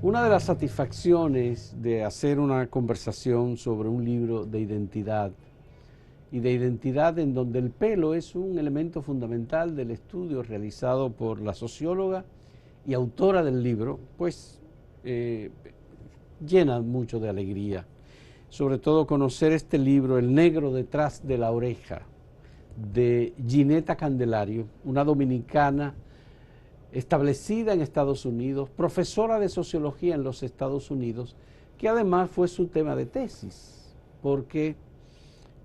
Una de las satisfacciones de hacer una conversación sobre un libro de identidad, y de identidad en donde el pelo es un elemento fundamental del estudio realizado por la socióloga y autora del libro, pues llena mucho de alegría. Sobre todo conocer este libro, El negro detrás de la oreja, de Ginetta Candelario, una dominicana establecida en Estados Unidos, profesora de sociología en los Estados Unidos, que además fue su tema de tesis, porque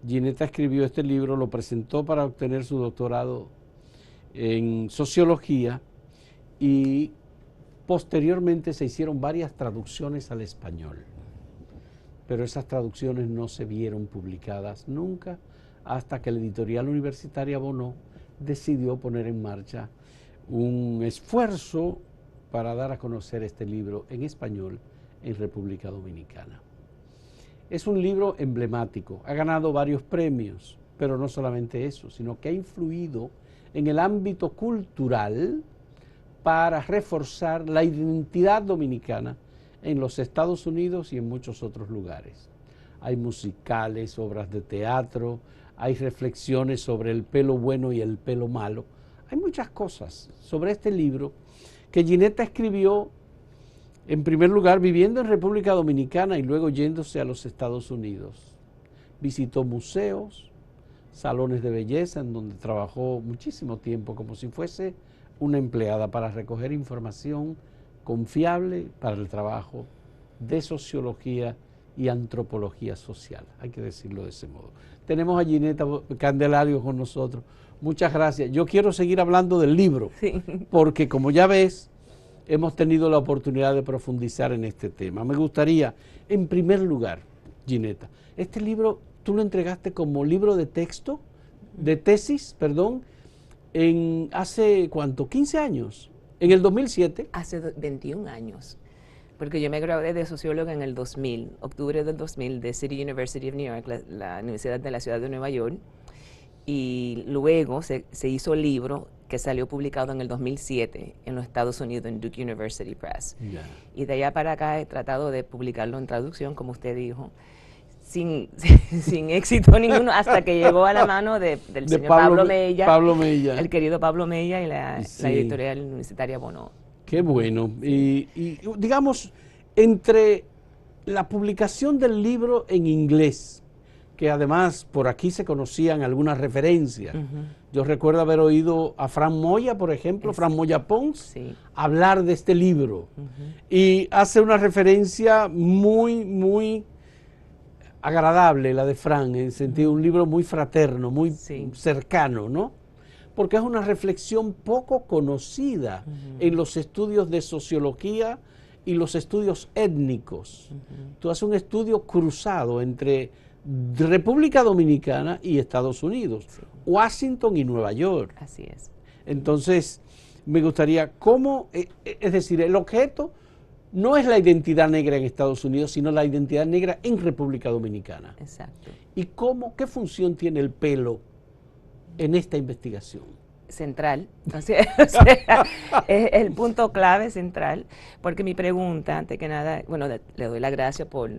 Ginetta escribió este libro, lo presentó para obtener su doctorado en sociología y posteriormente se hicieron varias traducciones al español. Pero esas traducciones no se vieron publicadas nunca hasta que la editorial universitaria Bonó decidió poner en marcha un esfuerzo para dar a conocer este libro en español en República Dominicana. Es un libro emblemático, ha ganado varios premios, pero no solamente eso, sino que ha influido en el ámbito cultural para reforzar la identidad dominicana en los Estados Unidos y en muchos otros lugares. Hay musicales, obras de teatro, hay reflexiones sobre el pelo bueno y el pelo malo. Hay muchas cosas sobre este libro que Ginetta escribió, en primer lugar, viviendo en República Dominicana y luego yéndose a los Estados Unidos. Visitó museos, salones de belleza, en donde trabajó muchísimo tiempo, como si fuese una empleada, para recoger información confiable para el trabajo de sociología y antropología social. Hay que decirlo de ese modo. Tenemos a Ginetta Candelario con nosotros. Muchas gracias. Yo quiero seguir hablando del libro, sí, porque como ya ves, hemos tenido la oportunidad de profundizar en este tema. Me gustaría, en primer lugar, Ginetta, este libro tú lo entregaste como libro de texto, de tesis, perdón, en hace, ¿cuánto? 15 años, en el 2007. Hace 21 años, porque yo me gradué de socióloga en el 2000, octubre del 2000, de City University of New York, la Universidad de la Ciudad de Nueva York, y luego se hizo el libro que salió publicado en el 2007 en los Estados Unidos, en Duke University Press. Yeah. Y de allá para acá he tratado de publicarlo en traducción, como usted dijo, sin éxito ninguno, hasta que llegó a la mano del señor Pablo Mella, el querido Pablo Mella y la editorial universitaria Bonó. Qué bueno. Sí. Y digamos, entre la publicación del libro en inglés, que además por aquí se conocían algunas referencias. Yo recuerdo haber oído a Fran Moya, por ejemplo, Fran Moya Pons, hablar de este libro. Y hace una referencia muy agradable, la de Fran, en el sentido de un libro muy fraterno, muy cercano, ¿no? Porque es una reflexión poco conocida en los estudios de sociología y los estudios étnicos. Tú haces un estudio cruzado entre República Dominicana y Estados Unidos, Washington y Nueva York. Así es. Entonces, me gustaría, ¿cómo? Es decir, el objeto no es la identidad negra en Estados Unidos, sino la identidad negra en República Dominicana. Exacto. ¿Y qué función tiene el pelo en esta investigación? Central, o sea, es el punto clave central, porque mi pregunta, antes que nada, bueno, le doy las gracias por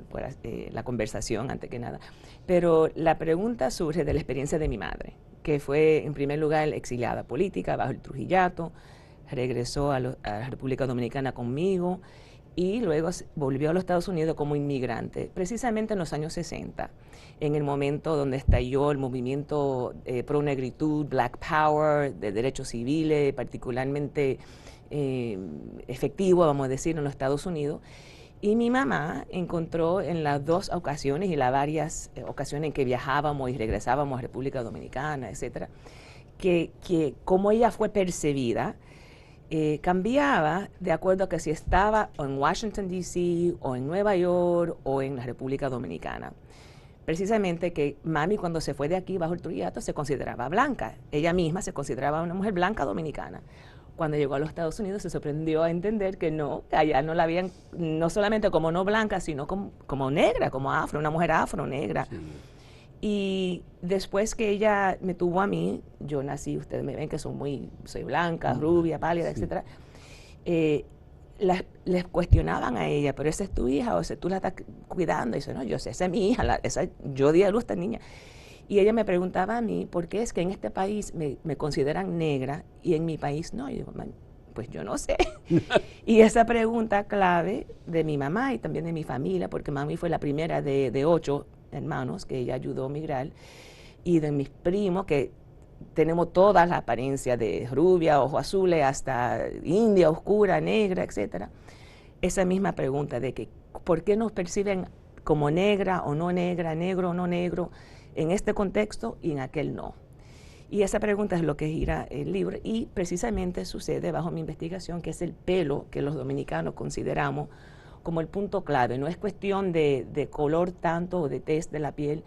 la conversación, antes que nada, pero la pregunta surge de la experiencia de mi madre, que fue en primer lugar exiliada política bajo el Trujillato, regresó a la República Dominicana conmigo y luego volvió a los Estados Unidos como inmigrante, precisamente en los años 60, en el momento donde estalló el movimiento pro negritud, Black Power, de derechos civiles, particularmente efectivo, vamos a decir, en los Estados Unidos. Y mi mamá encontró en las dos ocasiones y las varias ocasiones en que viajábamos y regresábamos a República Dominicana, etcétera, que como ella fue percibida, cambiaba de acuerdo a que si estaba en Washington, D.C., o en Nueva York, o en la República Dominicana. Precisamente que mami, cuando se fue de aquí bajo el Trujillato, se consideraba blanca. Ella misma se consideraba una mujer blanca dominicana. Cuando llegó a los Estados Unidos se sorprendió a entender que no, que allá no la habían, no solamente como no blanca, sino como negra, como afro, una mujer afro, negra. Sí. Y después que ella me tuvo a mí, yo nací, ustedes me ven que soy blanca, rubia, pálida, sí, etcétera. les cuestionaban a ella, pero esa es tu hija, o sea, tú la estás cuidando. Y dice, no, yo sé, esa es mi hija, yo di a luz a esta niña. Y ella me preguntaba a mí, ¿por qué es que en este país me consideran negra y en mi país no? Y digo, pues yo no sé. Y esa pregunta clave de mi mamá y también de mi familia, porque mami fue la primera de 8 hermanos que ella ayudó a migrar, y de mis primos, que tenemos todas las apariencias de rubia, ojos azules, hasta india, oscura, negra, etcétera. Esa misma pregunta de que, ¿por qué nos perciben como negra o no negra, negro o no negro, en este contexto y en aquel no? Y esa pregunta es lo que gira el libro, y precisamente sucede bajo mi investigación, que es el pelo que los dominicanos consideramos como el punto clave. No es cuestión de color tanto o de tez de la piel,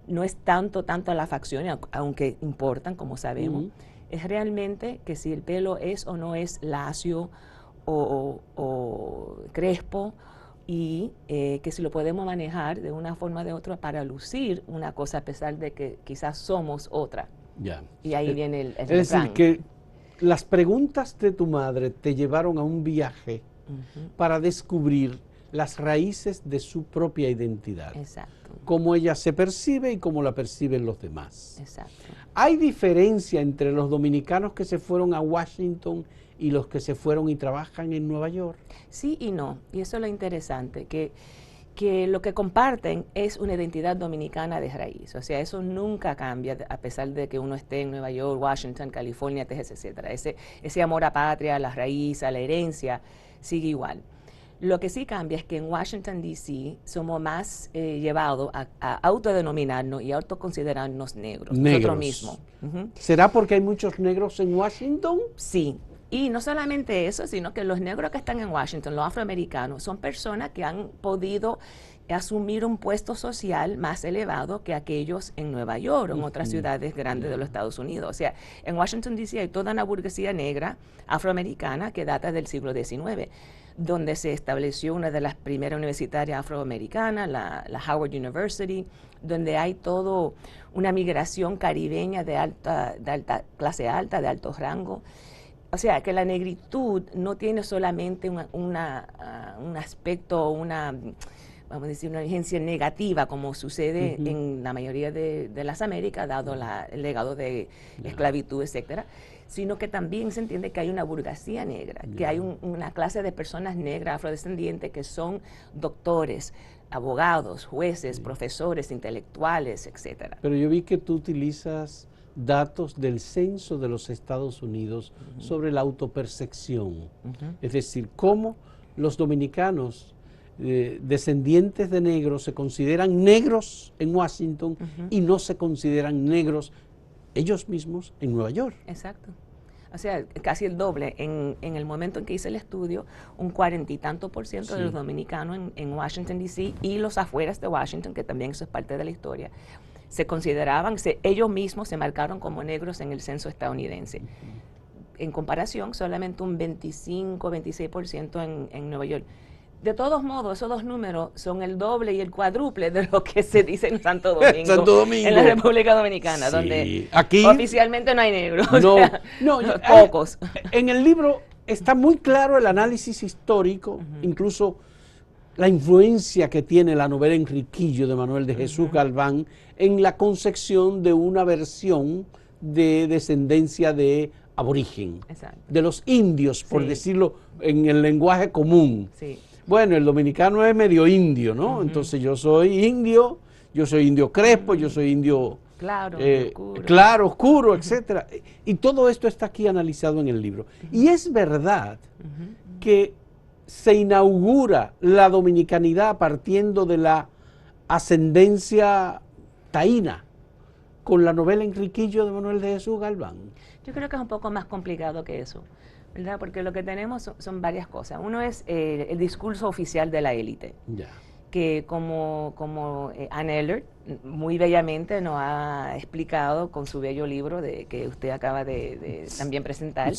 no es tanto las facciones, aunque importan, como sabemos. Es realmente que si el pelo es o no es lacio o crespo, y que si lo podemos manejar de una forma o de otra para lucir una cosa a pesar de que quizás somos otra. Ya. Y ahí viene el Es decir, que las preguntas de tu madre te llevaron a un viaje para descubrir las raíces de su propia identidad. Exacto. Cómo ella se percibe y cómo la perciben los demás. Exacto. ¿Hay diferencia entre los dominicanos que se fueron a Washington y los que se fueron y trabajan en Nueva York? Sí y no, y eso es lo interesante, que lo que comparten es una identidad dominicana de raíz. O sea, eso nunca cambia a pesar de que uno esté en Nueva York, Washington, California, Texas, etcétera. Ese amor a patria, a la raíz, a la herencia, sigue igual. Lo que sí cambia es que en Washington, D.C. somos más llevados a autodenominarnos y autoconsiderarnos negros. Nosotros mismos. ¿Será porque hay muchos negros en Washington? Sí. Y no solamente eso, sino que los negros que están en Washington, los afroamericanos, son personas que han podido asumir un puesto social más elevado que aquellos en Nueva York o en otras ciudades grandes de los Estados Unidos. O sea, en Washington, D.C. hay toda una burguesía negra afroamericana que data del siglo XIX, donde se estableció una de las primeras universitarias afroamericanas, la Howard University, donde hay todo una migración caribeña de alta clase alta, de alto rango. O sea, que la negritud no tiene solamente un aspecto, vamos a decir, una vigencia negativa, como sucede en la mayoría de las Américas, dado el legado de esclavitud, etcétera, sino que también se entiende que hay una burguesía negra, que hay una clase de personas negras, afrodescendientes, que son doctores, abogados, jueces, profesores, intelectuales, etcétera. Pero yo vi que tú utilizas datos del censo de los Estados Unidos sobre la autopercepción. Es decir, cómo los dominicanos descendientes de negros se consideran negros en Washington y no se consideran negros ellos mismos en Nueva York. Exacto. O sea, casi el doble. En el momento en que hice el estudio, un 40 y tanto % de los dominicanos en Washington, D.C. y los afueras de Washington, que también eso es parte de la historia, se consideraban, ellos mismos se marcaron como negros en el censo estadounidense. En comparación, solamente un 25-26% en Nueva York. De todos modos, esos dos números son el doble y el cuádruple de lo que se dice en Santo Domingo, en la República Dominicana, donde aquí oficialmente no hay negros, pocos. En el libro está muy claro el análisis histórico, incluso la influencia que tiene la novela Enriquillo de Manuel de Jesús Galván en la concepción de una versión de descendencia de aborigen, de los indios, por decirlo en el lenguaje común. Bueno, el dominicano es medio indio, ¿no? Entonces yo soy indio crespo, yo soy indio claro, oscuro, etcétera. Y todo esto está aquí analizado en el libro. Y es verdad que se inaugura la dominicanidad partiendo de la ascendencia taína con la novela Enriquillo de Manuel de Jesús Galván. Yo creo que es un poco más complicado que eso, ¿verdad? Porque lo que tenemos son varias cosas. Uno es el discurso oficial de la élite, que como Anne Eller muy bellamente nos ha explicado con su bello libro que usted acaba de también presentar.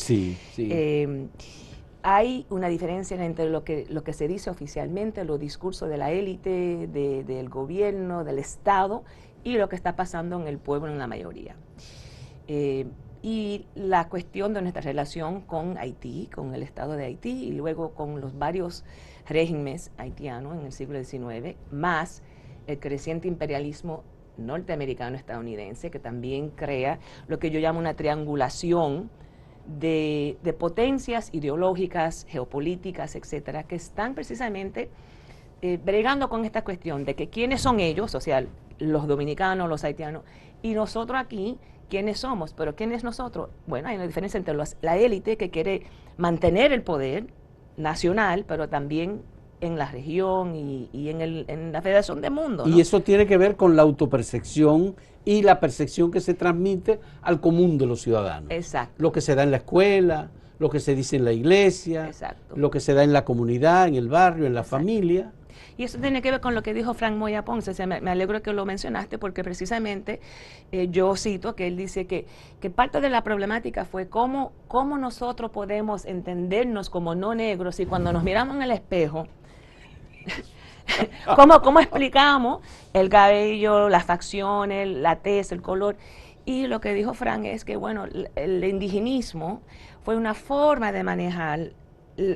Hay una diferencia entre lo que se dice oficialmente, los discursos de la élite, del gobierno, del Estado, y lo que está pasando en el pueblo en la mayoría. y la cuestión de nuestra relación con Haití, con el Estado de Haití y luego con los varios regímenes haitianos en el siglo XIX, más el creciente imperialismo norteamericano-estadounidense, que también crea lo que yo llamo una triangulación de potencias ideológicas, geopolíticas, etcétera, que están precisamente bregando con esta cuestión de que quiénes son ellos, o sea, los dominicanos, los haitianos, y nosotros aquí, ¿quiénes somos? Pero ¿quién es nosotros? Bueno, hay una diferencia entre la élite que quiere mantener el poder nacional, pero también en la región y en la Federación del Mundo, ¿no? Y eso tiene que ver con la autopercepción y la percepción que se transmite al común de los ciudadanos. Exacto. Lo que se da en la escuela, lo que se dice en la iglesia, exacto, lo que se da en la comunidad, en el barrio, en la exacto, familia. Y eso tiene que ver con lo que dijo Frank Moya Ponce. O sea, me alegro que lo mencionaste porque precisamente yo cito que él dice que parte de la problemática fue cómo nosotros podemos entendernos como no negros y cuando nos miramos en el espejo, ¿cómo explicamos el cabello, las facciones, la tez, el color? Y lo que dijo Frank es que, bueno, el indigenismo fue una forma de manejar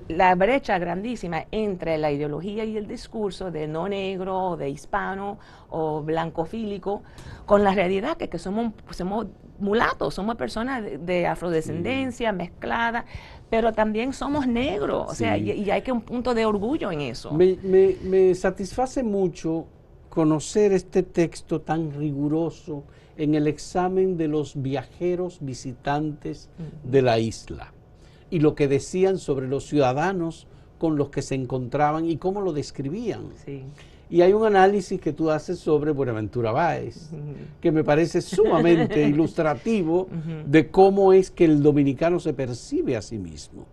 la brecha grandísima entre la ideología y el discurso de no negro, de hispano o blancofílico, con la realidad que somos mulatos, somos personas de afrodescendencia mezclada, pero también somos negros, o sea, y hay que un punto de orgullo en eso. Me satisface mucho conocer este texto tan riguroso en el examen de los viajeros visitantes de la isla y lo que decían sobre los ciudadanos con los que se encontraban y cómo lo describían. Sí. Y hay un análisis que tú haces sobre Buenaventura Báez, que me parece sumamente ilustrativo de cómo es que el dominicano se percibe a sí mismo.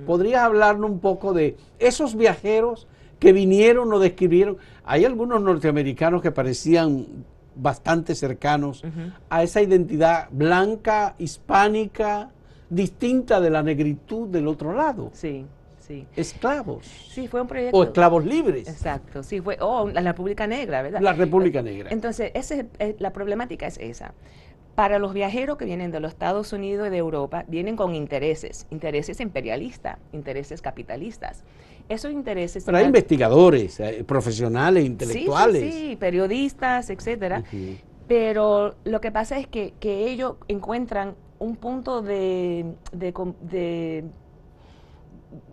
¿Podrías hablarnos un poco de esos viajeros que vinieron o describieron? Hay algunos norteamericanos que parecían bastante cercanos a esa identidad blanca, hispánica, distinta de la negritud del otro lado. Sí, sí. Esclavos. Sí, fue un proyecto. O esclavos libres. Exacto, sí, fue, la República Negra, ¿verdad? La República Negra. Entonces, la problemática es esa. Para los viajeros que vienen de los Estados Unidos y de Europa, vienen con intereses imperialistas, intereses capitalistas. Esos intereses... Pero hay investigadores, profesionales, intelectuales. Sí, periodistas, etcétera. Pero lo que pasa es que ellos encuentran un punto de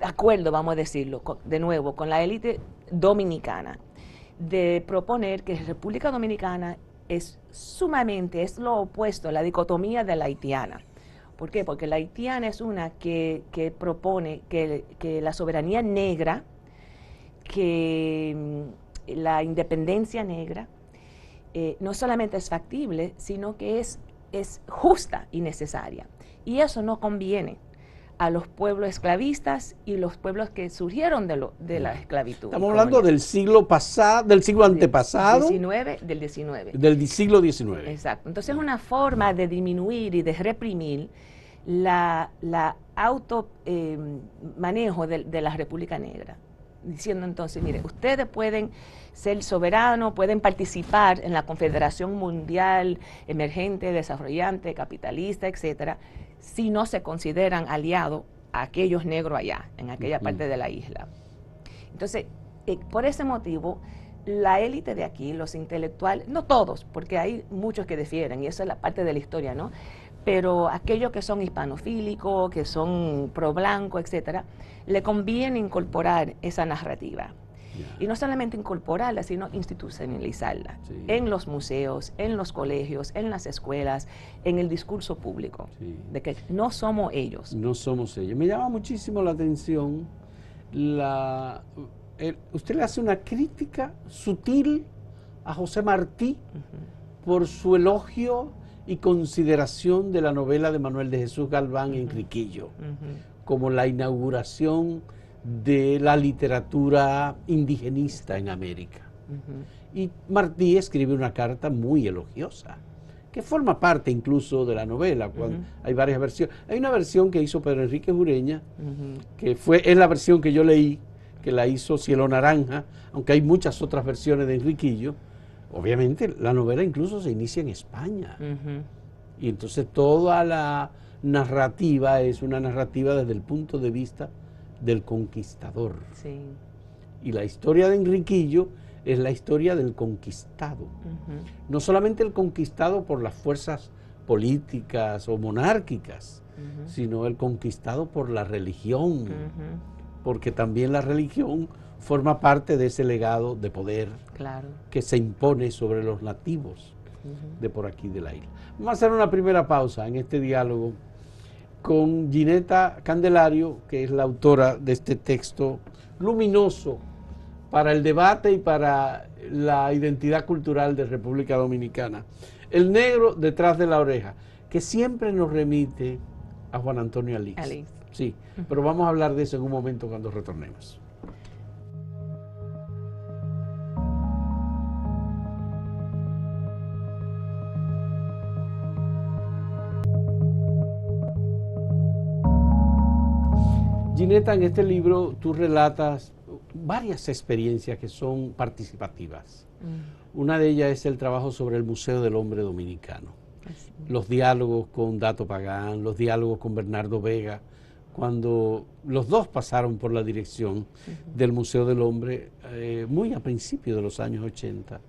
acuerdo, vamos a decirlo, de nuevo, con la élite dominicana, de proponer que República Dominicana es lo opuesto a la dicotomía de la haitiana. ¿Por qué? Porque la haitiana es una que propone que la soberanía negra, que la independencia negra, no solamente es factible, sino que es justa y necesaria. Y eso no conviene a los pueblos esclavistas y los pueblos que surgieron de la esclavitud. Estamos hablando del siglo pasado, del siglo antepasado. Del 19. Del siglo XIX. Exacto. Entonces es una forma de disminuir y de reprimir la auto manejo de la República Negra. Diciendo entonces, mire, ustedes pueden ser soberanos, pueden participar en la Confederación Mundial Emergente, Desarrollante, Capitalista, etcétera, si no se consideran aliados a aquellos negros allá, en aquella parte de la isla. Entonces, por ese motivo, la élite de aquí, los intelectuales, no todos, porque hay muchos que difieren, y esa es la parte de la historia, ¿no? Pero aquellos que son hispanofílicos, que son pro blanco, etcétera, le conviene incorporar esa narrativa. Y no solamente incorporarla, sino institucionalizarla en los museos, en los colegios, en las escuelas, en el discurso público, de que no somos ellos. No somos ellos. Me llama muchísimo la atención, usted le hace una crítica sutil a José Martí por su elogio y consideración de la novela de Manuel de Jesús Galván, Enriquillo, como la inauguración de la literatura indigenista en América. Y Martí escribe una carta muy elogiosa, que forma parte incluso de la novela. Hay varias versiones. Hay una versión que hizo Pedro Enrique Jureña, que es la versión que yo leí, que la hizo Cielo Naranja, aunque hay muchas otras versiones de Enriquillo. Obviamente la novela incluso se inicia en España. Y entonces toda narrativa es una narrativa desde el punto de vista del conquistador. Sí. Y la historia de Enriquillo es la historia del conquistado. No solamente el conquistado por las fuerzas políticas o monárquicas, sino el conquistado por la religión, porque también la religión forma parte de ese legado de poder que se impone sobre los nativos de por aquí de la isla. Vamos a hacer una primera pausa en este diálogo con Ginetta Candelario, que es la autora de este texto luminoso para el debate y para la identidad cultural de República Dominicana. El negro detrás de la oreja, que siempre nos remite a Juan Antonio Alix. Sí, pero vamos a hablar de eso en un momento cuando retornemos. Ginetta, en este libro tú relatas varias experiencias que son participativas. Una de ellas es el trabajo sobre el Museo del Hombre Dominicano. Los diálogos con Dato Pagán, los diálogos con Bernardo Vega, cuando los dos pasaron por la dirección del Museo del Hombre muy a principios de los años 80.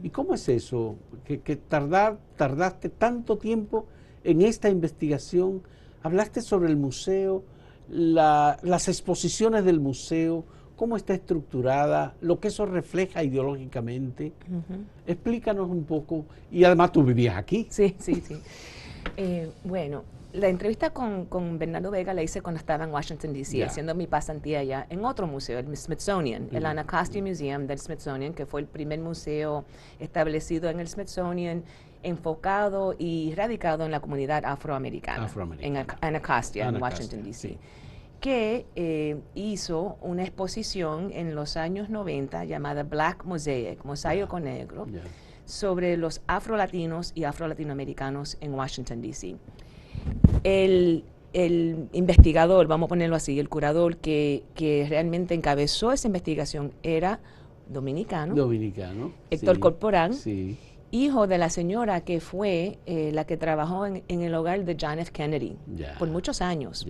¿Y cómo es eso? Que tardaste tanto tiempo en esta investigación. Hablaste sobre el museo, las exposiciones del museo, cómo está estructurada, lo que eso refleja ideológicamente. Explícanos un poco. Y además tú vivías aquí. Sí. Bueno, la entrevista con Bernardo Vega la hice cuando estaba en Washington, D.C., haciendo mi pasantía allá en otro museo, el Smithsonian, el Anacostia Museum del Smithsonian, que fue el primer museo establecido en el Smithsonian, enfocado y radicado en la comunidad afroamericana. En Anacostia, en Washington, D.C., que hizo una exposición en los años 90 llamada Black Mosaic, Mosaico Negro, sobre los afrolatinos y afrolatinoamericanos en Washington, D.C. El investigador, vamos a ponerlo así, el curador que realmente encabezó esa investigación era dominicano, Héctor Corporán, hijo de la señora que fue la que trabajó en el hogar de John F. Kennedy por muchos años.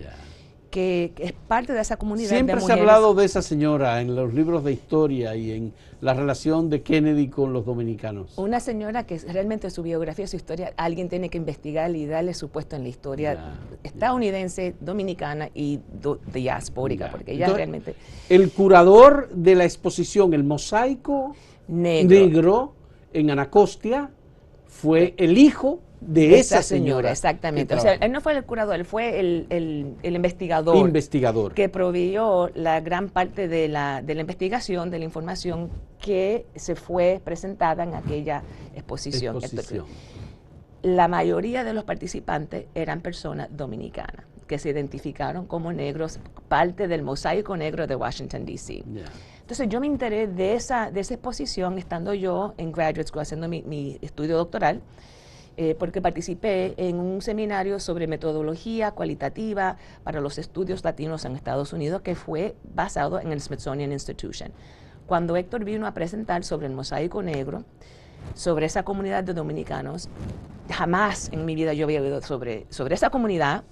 Que es parte de esa comunidad de mujeres. Siempre se ha hablado de esa señora en los libros de historia y en la relación de Kennedy con los dominicanos. Una señora que realmente su biografía, su historia, alguien tiene que investigar y darle su puesto en la historia estadounidense, dominicana y diaspórica, porque ella realmente... El curador de la exposición, el mosaico negro en Anacostia, fue el hijo de esa señora. Exactamente. O sea, él no fue el curador, él fue el investigador. Que proveyó la gran parte de la investigación, de la información que se fue presentada en aquella exposición. La mayoría de los participantes eran personas dominicanas que se identificaron como negros, parte del mosaico negro de Washington, D.C. Entonces yo me enteré de esa exposición estando yo en Graduate School haciendo mi estudio doctoral, porque participé en un seminario sobre metodología cualitativa para los estudios latinos en Estados Unidos que fue basado en el Smithsonian Institution. Cuando Héctor vino a presentar sobre el mosaico negro, sobre esa comunidad de dominicanos, jamás en mi vida yo había oído sobre esa comunidad,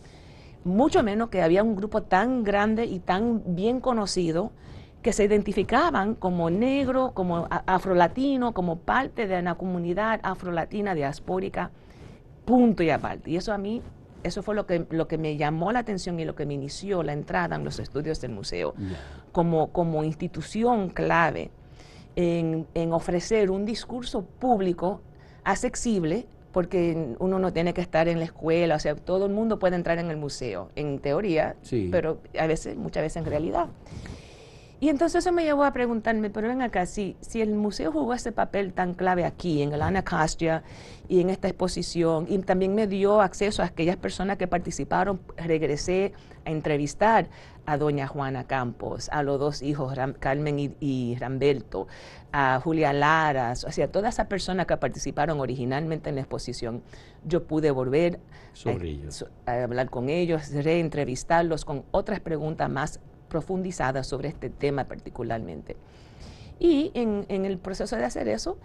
mucho menos que había un grupo tan grande y tan bien conocido que se identificaban como negro, como afrolatino, como parte de una comunidad afrolatina diaspórica, punto y aparte. Y eso a mí, eso fue lo que me llamó la atención y lo que me inició la entrada en los estudios del museo, como institución clave en ofrecer un discurso público accesible, porque uno no tiene que estar en la escuela, o sea, todo el mundo puede entrar en el museo, en teoría, pero muchas veces en realidad. Y entonces eso me llevó a preguntarme, pero ven acá, si el museo jugó ese papel tan clave aquí, en el Anacostia y en esta exposición, y también me dio acceso a aquellas personas que participaron, regresé a entrevistar a doña Juana Campos, a los dos hijos, Carmen y Ramberto, a Julia Laras, o sea, todas esas personas que participaron originalmente en la exposición, yo pude volver a hablar con ellos, reentrevistarlos con otras preguntas más profundizadas sobre este tema particularmente. Y en el proceso de hacer eso,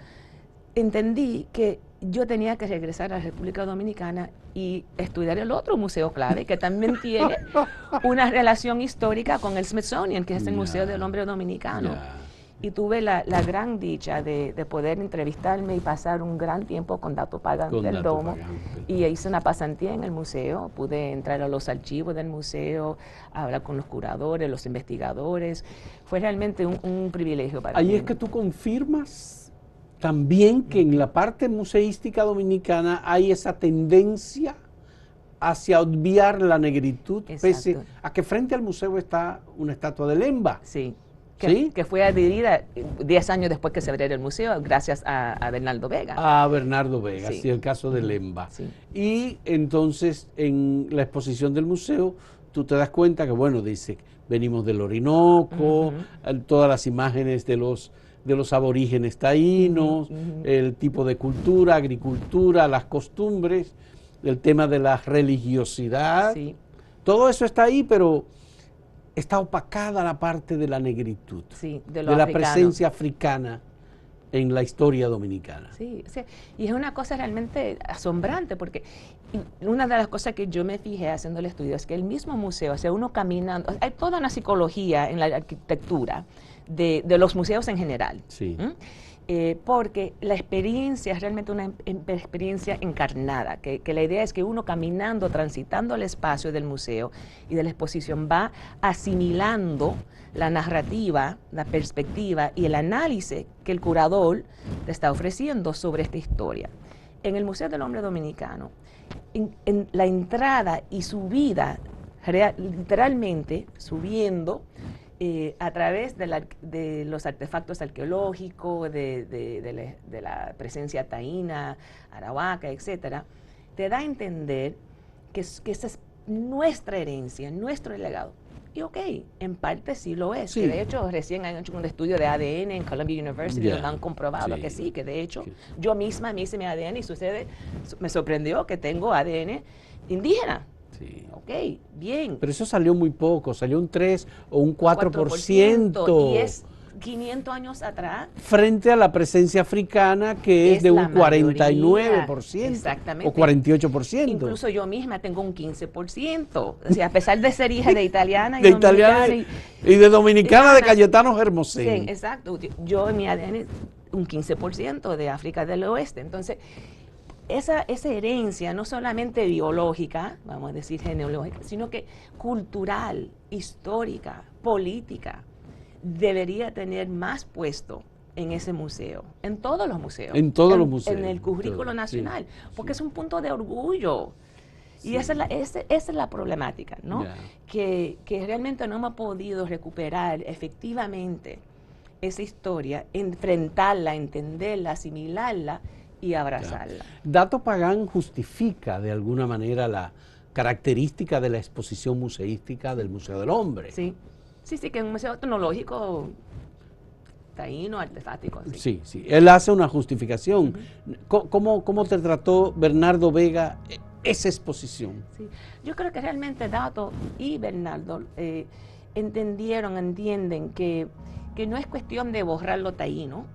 entendí que yo tenía que regresar a la República Dominicana y estudiar el otro museo clave, que también tiene una relación histórica con el Smithsonian, que es el Museo del Hombre Dominicano. Y tuve la gran dicha de poder entrevistarme y pasar un gran tiempo con Dato Pagan del Domo. Y hice una pasantía en el museo, pude entrar a los archivos del museo, hablar con los curadores, los investigadores. Fue realmente un privilegio para mí. Ahí es que tú confirmas también que en la parte museística dominicana hay esa tendencia hacia obviar la negritud, pese a que frente al museo está una estatua de Lemba. Sí. ¿Sí? Que fue adherida 10 años después que se abriera el museo, gracias a Bernardo Vega. A Bernardo Vega, sí, el caso de Lemba. Sí. Y entonces en la exposición del museo tú te das cuenta que, bueno, dice, venimos del Orinoco, todas las imágenes de los aborígenes taínos, el tipo de cultura, agricultura, las costumbres, el tema de la religiosidad, todo eso está ahí, pero está opacada la parte de la negritud, de la presencia africana en la historia dominicana. Sí, y es una cosa realmente asombrante, porque una de las cosas que yo me fijé haciendo el estudio es que el mismo museo, o sea, uno caminando, hay toda una psicología en la arquitectura de los museos en general. Sí. Porque la experiencia es realmente una experiencia encarnada, que la idea es que uno caminando, transitando el espacio del museo y de la exposición va asimilando la narrativa, la perspectiva y el análisis que el curador te está ofreciendo sobre esta historia. En el Museo del Hombre Dominicano, en la entrada y subida, literalmente subiendo, a través de los artefactos arqueológicos, de la presencia taína, arahuaca, etcétera, te da a entender que esa es nuestra herencia, nuestro legado. Y ok, en parte sí lo es. Que de hecho recién han hecho un estudio de ADN en Columbia University donde han comprobado que sí, que de hecho yo misma me hice mi ADN y me sorprendió que tengo ADN indígena. Sí. Ok, bien. Pero eso salió muy poco, salió un 3 o un 4%. Y es 500 años atrás. Frente a la presencia africana, que es de un 49%. Exactamente. O 48%. Incluso yo misma tengo un 15%. O sea, a pesar de ser hija de italiana y de dominicana de Cayetano Hermosén. Sí, exacto. Yo en mi ADN un 15% de África del Oeste. Entonces, esa herencia no solamente biológica, vamos a decir genealógica, sino que cultural, histórica, política, debería tener más puesto en ese museo, en todos los museos. En todos los museos. En el currículo nacional, porque es un punto de orgullo. Y esa es la problemática, ¿no? Que realmente no hemos podido recuperar efectivamente esa historia, enfrentarla, entenderla, asimilarla y abrazarla. Dato Pagan justifica de alguna manera la característica de la exposición museística del Museo del Hombre. Sí, que es un museo etnológico taíno, artefáctico. Sí, él hace una justificación. ¿Cómo te trató Bernardo Vega esa exposición? Sí, yo creo que realmente Dato y Bernardo entienden que no es cuestión de borrar lo taíno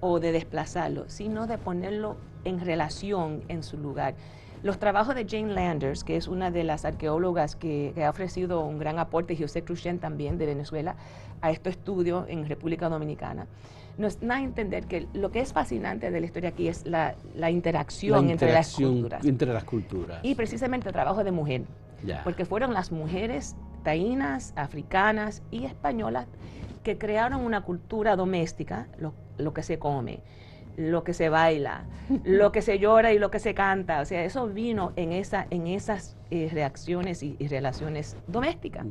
o de desplazarlo, sino de ponerlo en relación en su lugar. Los trabajos de Jane Landers, que es una de las arqueólogas que ha ofrecido un gran aporte, y José Cruchen también de Venezuela, a este estudio en República Dominicana, nos da a entender que lo que es fascinante de la historia aquí es la interacción entre las culturas. Y precisamente el trabajo de mujer, porque fueron las mujeres taínas, africanas y españolas que crearon una cultura doméstica, lo que se come, lo que se baila, lo que se llora y lo que se canta. O sea, eso vino en esas reacciones y relaciones domésticas.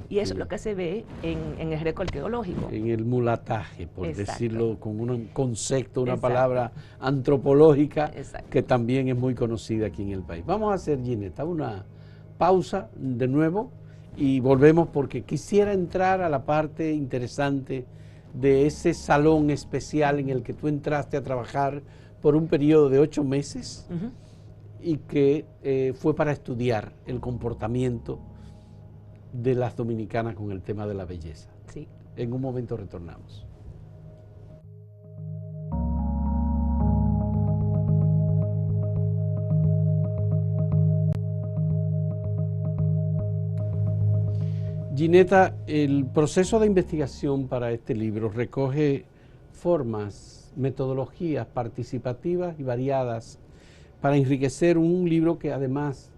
Y eso es lo que se ve en el récord arqueológico. En el mulataje, por decirlo con un concepto, una palabra antropológica que también es muy conocida aquí en el país. Vamos a hacer, Gineta, una pausa de nuevo y volvemos porque quisiera entrar a la parte interesante de ese salón especial en el que tú entraste a trabajar por un periodo de 8 meses y que fue para estudiar el comportamiento de las dominicanas con el tema de la belleza. Sí. En un momento retornamos. Ginetta, el proceso de investigación para este libro recoge formas, metodologías participativas y variadas para enriquecer un libro que además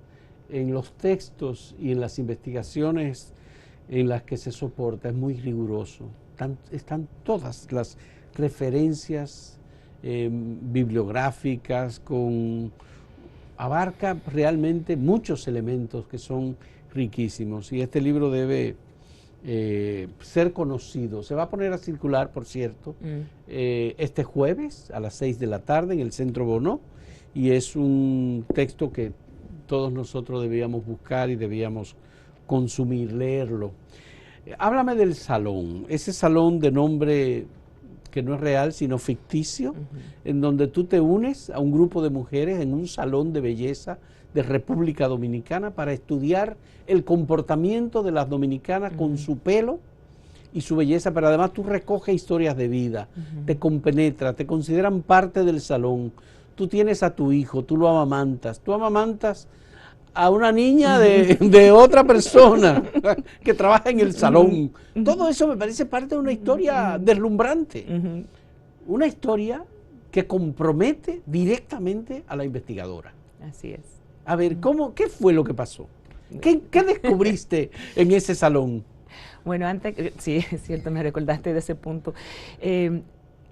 en los textos y en las investigaciones en las que se soporta es muy riguroso. Están todas las referencias bibliográficas, abarca realmente muchos elementos que son riquísimos, y este libro debe ser conocido. Se va a poner a circular, por cierto, este jueves a las 6 de la tarde en el Centro Bonó, y es un texto que todos nosotros debíamos buscar y debíamos consumir, leerlo. Háblame del salón, ese salón de nombre que no es real, sino ficticio, en donde tú te unes a un grupo de mujeres en un salón de belleza de República Dominicana para estudiar el comportamiento de las dominicanas con su pelo y su belleza, pero además tú recoges historias de vida, te compenetras, te consideran parte del salón, tú tienes a tu hijo, tú amamantas a una niña de otra persona que trabaja en el salón. Todo eso me parece parte de una historia deslumbrante, una historia que compromete directamente a la investigadora. Así es. A ver, ¿qué fue lo que pasó? ¿Qué descubriste en ese salón? Bueno, antes, sí, es cierto, me recordaste de ese punto.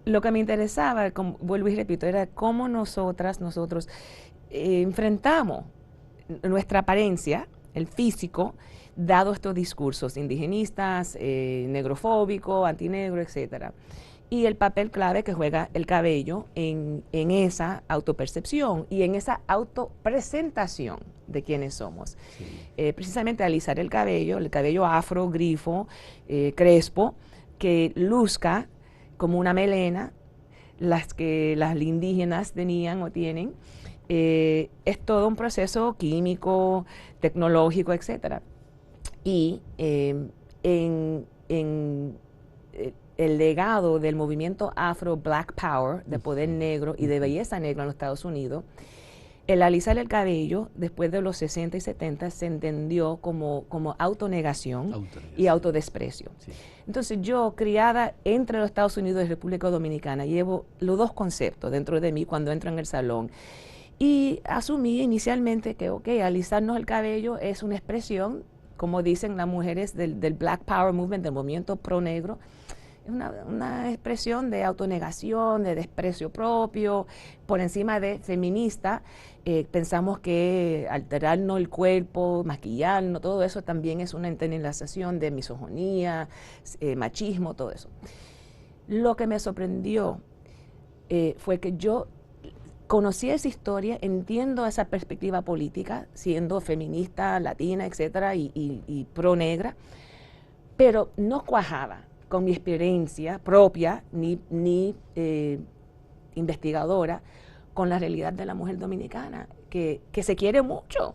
Lo que me interesaba, vuelvo y repito, era cómo nosotros enfrentamos nuestra apariencia, el físico, dado estos discursos indigenistas, negrofóbicos, antinegro, etcétera. Y el papel clave que juega el cabello en esa autopercepción y en esa autopresentación de quiénes somos. Sí. Precisamente alisar el cabello afro, grifo, crespo, que luzca como una melena, las que las indígenas tenían o tienen, es todo un proceso químico, tecnológico, etcétera. Y el legado del movimiento afro Black Power, de poder negro y de belleza negra en los Estados Unidos, el alisar el cabello después de los 60 y 70 se entendió como autonegación y autodesprecio. Sí. Entonces yo, criada entre los Estados Unidos y República Dominicana, llevo los dos conceptos dentro de mí cuando entro en el salón. Y asumí inicialmente que, alisarnos el cabello es una expresión, como dicen las mujeres del Black Power Movement, del movimiento pro negro, es una expresión de autonegación, de desprecio propio, por encima de feminista. Pensamos que alterarnos el cuerpo, maquillarnos, todo eso también es una internalización de misoginia, machismo, todo eso. Lo que me sorprendió fue que yo conocí esa historia, entiendo esa perspectiva política, siendo feminista, latina, etcétera, y pro negra, pero no cuajaba con mi experiencia propia, ni investigadora, con la realidad de la mujer dominicana, que se quiere mucho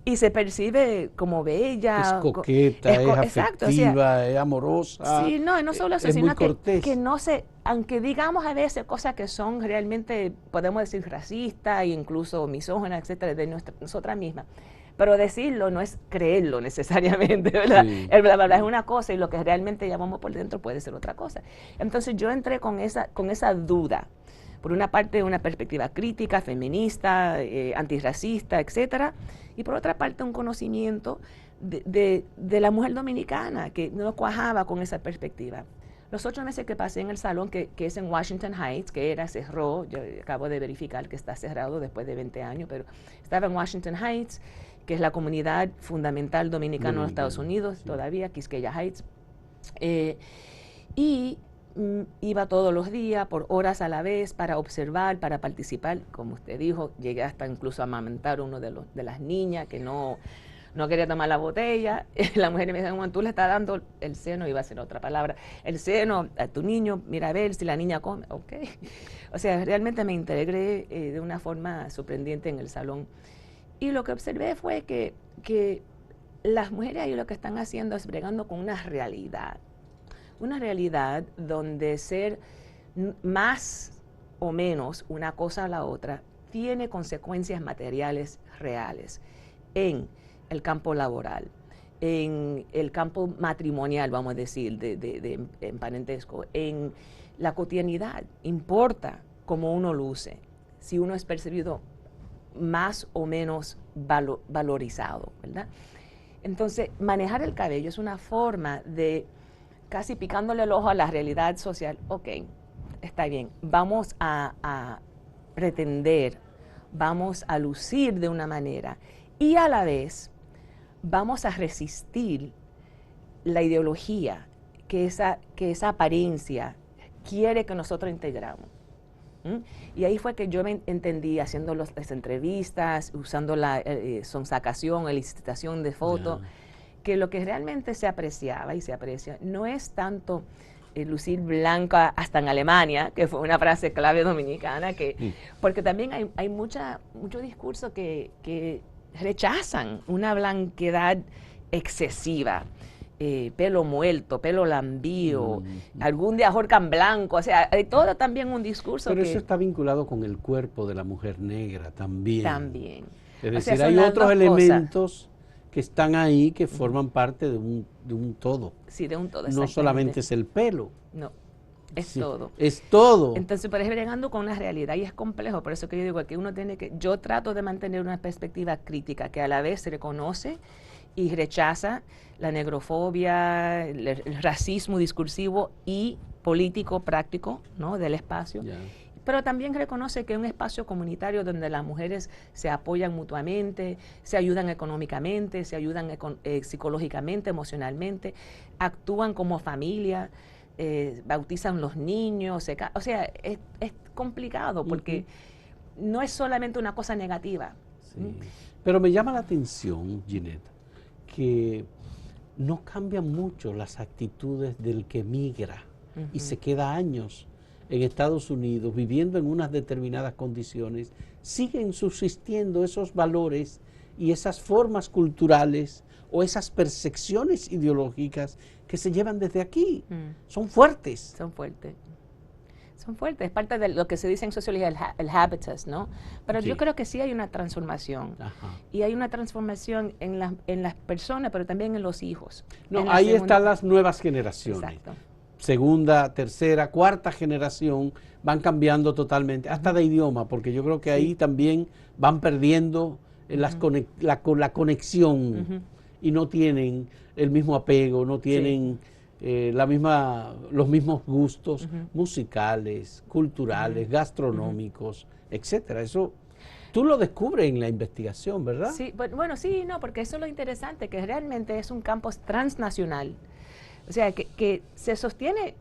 y se percibe como bella. Es coqueta, es afectiva, exacto, o sea, es amorosa. Sí, no solo eso, sino que no se, aunque digamos a veces cosas que son realmente, podemos decir, racistas e incluso misóginas, etcétera, de nosotras mismas. Pero decirlo no es creerlo necesariamente, ¿verdad? Sí. El bla, bla, bla es una cosa y lo que realmente llamamos por dentro puede ser otra cosa. Entonces yo entré con esa duda. Por una parte, una perspectiva crítica, feminista, antirracista, etcétera, y por otra parte, un conocimiento de la mujer dominicana que no cuajaba con esa perspectiva. Los 8 meses que pasé en el salón, que es en Washington Heights, cerró, yo acabo de verificar que está cerrado después de 20 años, pero estaba en Washington Heights, que es la comunidad fundamental dominicana en los Estados Unidos, sí. Todavía, Quisqueya Heights, y iba todos los días, por horas a la vez, para observar, para participar. Como usted dijo, llegué hasta incluso a amamantar a uno de las niñas que no quería tomar la botella. La mujer me dijo, tú le estás dando el seno, iba a ser otra palabra, el seno a tu niño, mira a ver si la niña come. Ok. O sea, realmente me integré de una forma sorprendente en el salón. Y lo que observé fue que las mujeres ahí lo que están haciendo es bregando con una realidad donde ser más o menos una cosa a la otra tiene consecuencias materiales reales en el campo laboral, en el campo matrimonial, vamos a decir, en parentesco, en la cotidianidad. Importa cómo uno luce, si uno es percibido más o menos valorizado, ¿verdad? Entonces, manejar el cabello es una forma de casi picándole el ojo a la realidad social. Ok, está bien, vamos a pretender, vamos a lucir de una manera y a la vez vamos a resistir la ideología que esa apariencia quiere que nosotros integramos. Y ahí fue que yo me entendí haciendo las entrevistas, usando la sonsacación, elicitación de fotos, que lo que realmente se apreciaba y se aprecia no es tanto lucir blanca hasta en Alemania, que fue una frase clave dominicana, porque también hay mucho discurso que rechazan una blanquedad excesiva. Pelo muerto, pelo lambío, algún día ahorcan blanco, o sea, hay todo también un discurso. Pero eso está vinculado con el cuerpo de la mujer negra también. También. Es decir, hay otros elementos que están ahí que forman parte de un todo. Sí, de un todo, no solamente es el pelo. No, es todo. Es todo. Entonces, pero es bregando con una realidad y es complejo, por eso que yo digo que uno tiene que, yo trato de mantener una perspectiva crítica que a la vez se reconoce y rechaza la negrofobia, el racismo discursivo y político práctico, ¿no?, del espacio. Pero también reconoce que es un espacio comunitario donde las mujeres se apoyan mutuamente, se ayudan económicamente, se ayudan psicológicamente, emocionalmente, actúan como familia, bautizan los niños, o sea, es complicado porque no es solamente una cosa negativa. Sí. Pero me llama la atención, Ginetta, que no cambian mucho las actitudes del que migra y se queda años en Estados Unidos viviendo en unas determinadas condiciones. Siguen subsistiendo esos valores y esas formas culturales o esas percepciones ideológicas que se llevan desde aquí. Son fuertes. Son fuertes. Son fuertes, es parte de lo que se dice en sociología, el habitus, ¿no? Pero yo creo que sí hay una transformación. Y hay una transformación en las personas, pero también en los hijos. No, ahí están las nuevas generaciones. Exacto. Segunda, tercera, cuarta generación van cambiando totalmente, hasta de idioma, porque yo creo que ahí también van perdiendo la conexión y no tienen el mismo apego, no tienen los mismos gustos musicales, culturales, gastronómicos, etcétera. Eso tú lo descubres en la investigación, ¿verdad? Sí, bueno, sí, no, porque eso es lo interesante, que realmente es un campo transnacional. O sea, que se sostiene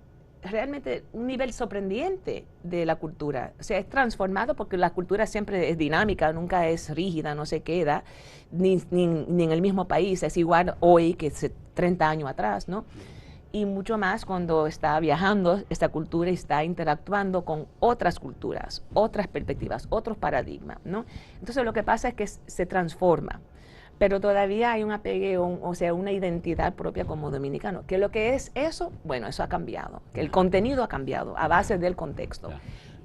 realmente un nivel sorprendente de la cultura. O sea, es transformado porque la cultura siempre es dinámica, nunca es rígida, no se queda, ni en el mismo país. Es igual hoy que 30 años atrás, ¿no? Y mucho más cuando está viajando esta cultura y está interactuando con otras culturas, otras perspectivas, otros paradigmas, ¿no? Entonces lo que pasa es que se transforma. Pero todavía hay un apego, o sea, una identidad propia como dominicano. ¿Qué es lo que es eso? Bueno, eso ha cambiado. Que el contenido ha cambiado a base del contexto.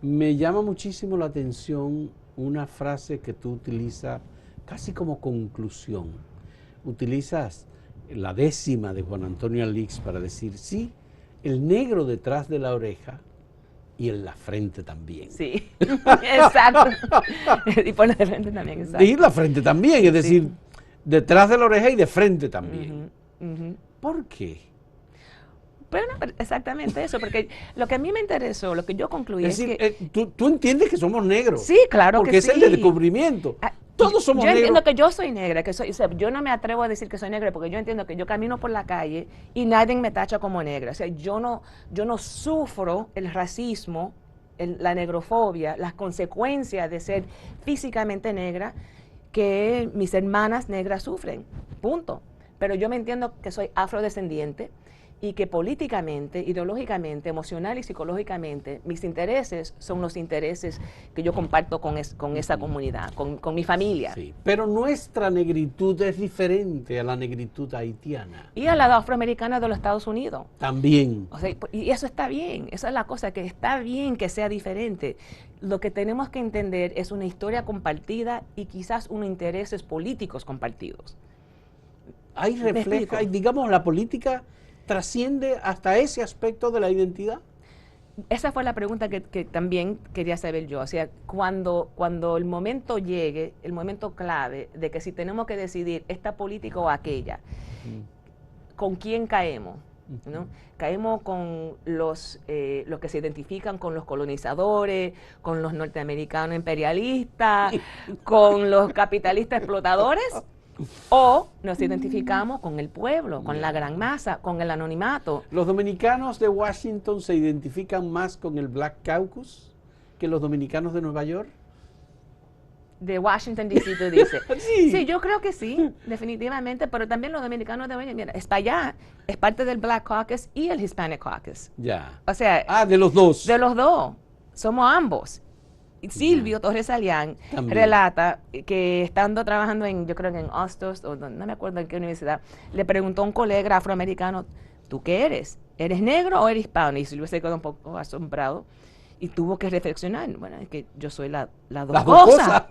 Me llama muchísimo la atención una frase que tú utilizas casi como conclusión. Utilizas la 10ª de Juan Antonio Alix para decir, sí, el negro detrás de la oreja y en la frente también. Sí, exacto. Y por la frente también, exacto. Y la frente también, es decir, detrás de la oreja y de frente también. ¿Por qué? Bueno, exactamente eso, porque lo que a mí me interesó, lo que yo concluí es decir, tú entiendes que somos negros. Sí, claro que sí. Porque es el descubrimiento. Todos somos negros. Yo entiendo que yo soy negra, o sea, yo no me atrevo a decir que soy negra porque yo entiendo que yo camino por la calle y nadie me tacha como negra. O sea, yo no sufro el racismo, la negrofobia, las consecuencias de ser físicamente negra que mis hermanas negras sufren, punto. Pero yo me entiendo que soy afrodescendiente y que políticamente, ideológicamente, emocional y psicológicamente, mis intereses son los intereses que yo comparto con esa comunidad, con mi familia. Sí, pero nuestra negritud es diferente a la negritud haitiana. Y a la afroamericana de los Estados Unidos. También. O sea, y eso está bien, esa es la cosa, que está bien que sea diferente. Lo que tenemos que entender es una historia compartida y quizás unos intereses políticos compartidos. Ahí ¿Me explico? refleja, y digamos, la política trasciende hasta ese aspecto de la identidad. Esa fue la pregunta que también quería saber yo. O sea, cuando el momento llegue, el momento clave de que si tenemos que decidir esta política o aquella, ¿con quién caemos? ¿No? Caemos con los que se identifican con los colonizadores, con los norteamericanos imperialistas, con los capitalistas explotadores, o nos identificamos con el pueblo, con la gran masa, con el anonimato. Los dominicanos de Washington se identifican más con el Black Caucus que los dominicanos de Nueva York. De Washington, D.C., tú dices. Sí. Sí, yo creo que sí, definitivamente, pero también los dominicanos de Nueva York, mira, es para allá, es parte del Black Caucus y el Hispanic Caucus. Ya. O sea, Ah, de los dos. de los dos, somos ambos. Y Silvio Torres Salián También relata que estando trabajando yo creo que en Hostos, o no me acuerdo en qué universidad, le preguntó a un colega afroamericano, ¿tú qué eres? ¿Eres negro o eres hispano? Y Silvio se quedó un poco asombrado y tuvo que reflexionar. Bueno, es que yo soy las dos cosas.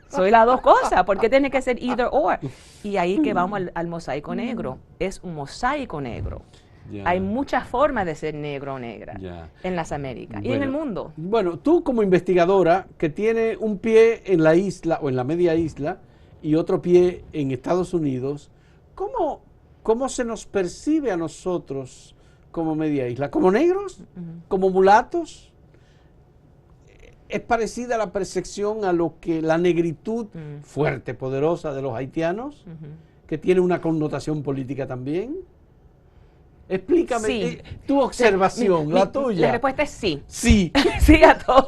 Soy las dos cosas. ¿Por qué tiene que ser either or? Y ahí que vamos al mosaico negro. Es un mosaico negro. Ya. Hay muchas formas de ser negro o negra Ya. en las Américas y Bueno, en el mundo. Bueno, tú como investigadora que tiene un pie en la isla o en la media isla y otro pie en Estados Unidos, ¿cómo se nos percibe a nosotros como media isla? ¿Como negros? ¿Como mulatos? ¿Es parecida la percepción a lo que la negritud fuerte, poderosa de los haitianos, que tiene una connotación política también? Explícame Sí. tu observación, la tuya. La respuesta es sí. Sí. Sí a todo.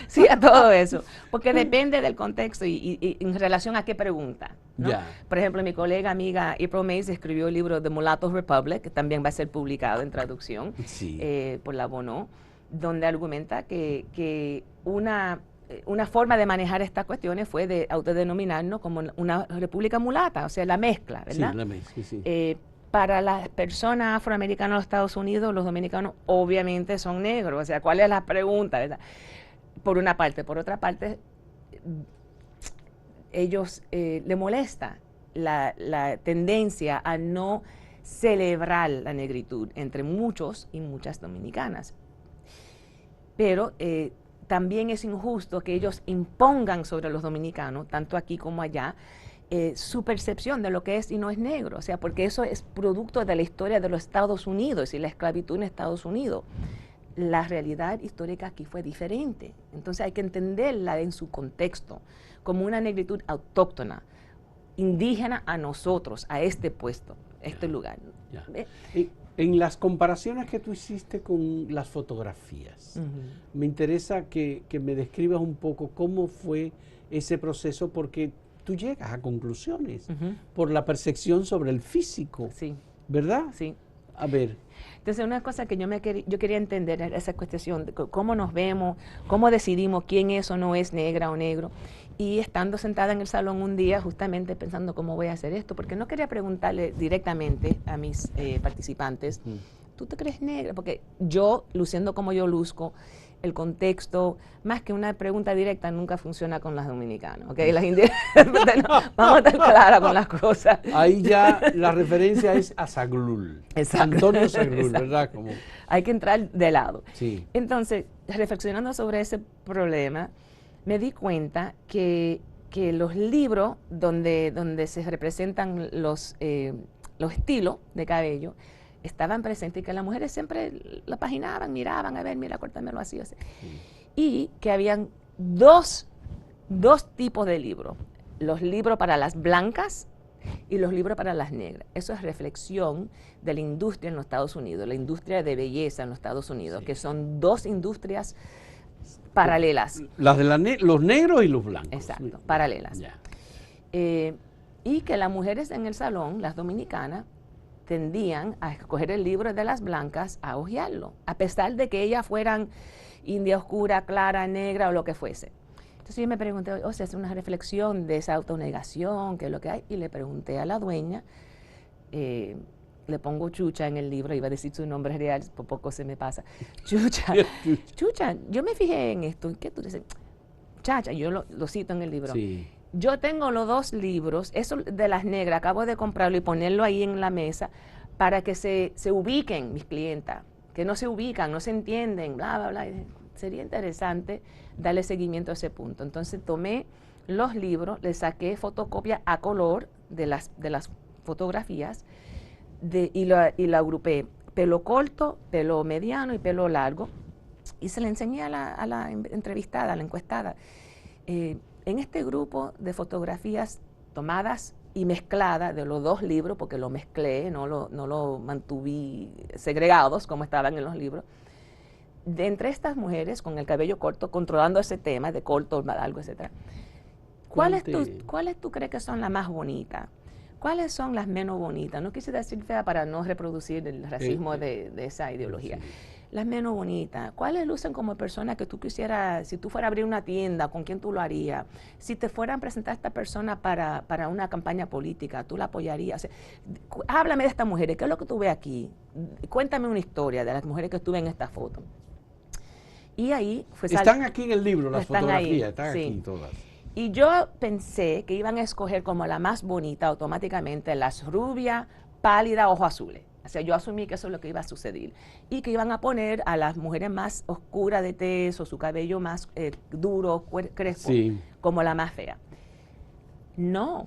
Sí a todo eso. Porque depende del contexto y en relación a qué pregunta, ¿no? Ya. Por ejemplo, mi colega amiga April Mays escribió el libro The Mulatto Republic, que también va a ser publicado en traducción Sí. por la Bono, donde argumenta que una forma de manejar estas cuestiones fue de autodenominarnos como una república mulata, o sea, la mezcla, ¿verdad? Sí, la mezcla, sí. Para las personas afroamericanas de los Estados Unidos, los dominicanos obviamente son negros. O sea, ¿cuál es la pregunta, verdad? Por una parte. Por otra parte, ellos les molesta la tendencia a no celebrar la negritud entre muchos y muchas dominicanas. Pero también es injusto que ellos impongan sobre los dominicanos, tanto aquí como allá, su percepción de lo que es y no es negro, o sea, porque eso es producto de la historia de los Estados Unidos y la esclavitud en Estados Unidos. La realidad histórica aquí fue diferente, entonces hay que entenderla en su contexto, como una negritud autóctona, indígena a nosotros, a este puesto, este lugar. Ya. En las comparaciones que tú hiciste con las fotografías, me interesa que me describas un poco cómo fue ese proceso, porque tú llegas a conclusiones por la percepción sobre el físico, Sí. ¿verdad? Sí. A ver. Entonces, una cosa que yo quería entender era esa cuestión de cómo nos vemos, cómo decidimos quién es o no es negra o negro. Y estando sentada en el salón un día, justamente pensando cómo voy a hacer esto, porque no quería preguntarle directamente a mis participantes, ¿tú te crees negra? Porque yo, luciendo como yo luzco, el contexto, más que una pregunta directa, nunca funciona con las dominicanas, ¿ok? Las vamos a estar claras con las cosas. Ahí ya la referencia es a Zaglul. Exacto. Antonio Zaglul, Exacto. ¿verdad? Como, hay que entrar de lado. sí. Entonces, reflexionando sobre ese problema, me di cuenta que los libros donde se representan los estilos de cabello estaban presentes y que las mujeres siempre la paginaban, miraban, a ver, mira, córtamelo así, así. Y que habían dos tipos de libros, los libros para las blancas y los libros para las negras. Eso es reflexión de la industria en los Estados Unidos, la industria de belleza en los Estados Unidos, que son dos industrias paralelas. Las de los negros y los blancos. Exacto, paralelas. Ya. Y que las mujeres en el salón, las dominicanas, tendían a escoger el libro de las blancas a hojearlo, a pesar de que ellas fueran india oscura, clara, negra o lo que fuese. Entonces yo me pregunté, o sea, es una reflexión de esa autonegación, que es lo que hay, y le pregunté a la dueña, le pongo Chucha en el libro, iba a decir su nombre real, por poco se me pasa. Chucha, yo me fijé en esto, ¿qué tú dices? Chacha, yo lo cito en el libro. Sí. yo tengo los dos libros, eso de las negras, acabo de comprarlo y ponerlo ahí en la mesa para que se ubiquen mis clientas, que no se ubican, no se entienden, bla, bla, bla. Sería interesante darle seguimiento a ese punto. Entonces tomé los libros, le saqué fotocopia a color de las fotografías y la agrupé, pelo corto, pelo mediano y pelo largo, y se le enseñé a la entrevistada, a la encuestada. En este grupo de fotografías tomadas y mezcladas de los dos libros, porque lo mezclé, no lo mantuve segregados como estaban en los libros, de entre estas mujeres con el cabello corto, controlando ese tema de corto, largo, etc. ¿Cuáles tú crees que son las más bonitas? ¿Cuáles son las menos bonitas? No quise decir fea para no reproducir el racismo de esa ideología. Sí. Las menos bonitas. ¿Cuáles lucen como personas que tú quisieras, si tú fueras a abrir una tienda, con quién tú lo harías? Si te fueran a presentar a esta persona para una campaña política, ¿tú la apoyarías? O sea, háblame de estas mujeres. ¿Qué es lo que tú ves aquí? Cuéntame una historia de las mujeres que estuve en esta foto. Y ahí fue... Están aquí en el libro las fotografías, están sí. aquí todas. Y yo pensé que iban a escoger como la más bonita automáticamente las rubias, pálidas, ojos azules. O sea, yo asumí que eso es lo que iba a suceder. Y que iban a poner a las mujeres más oscuras de tez o su cabello más duro, crespo, sí, como la más fea. No,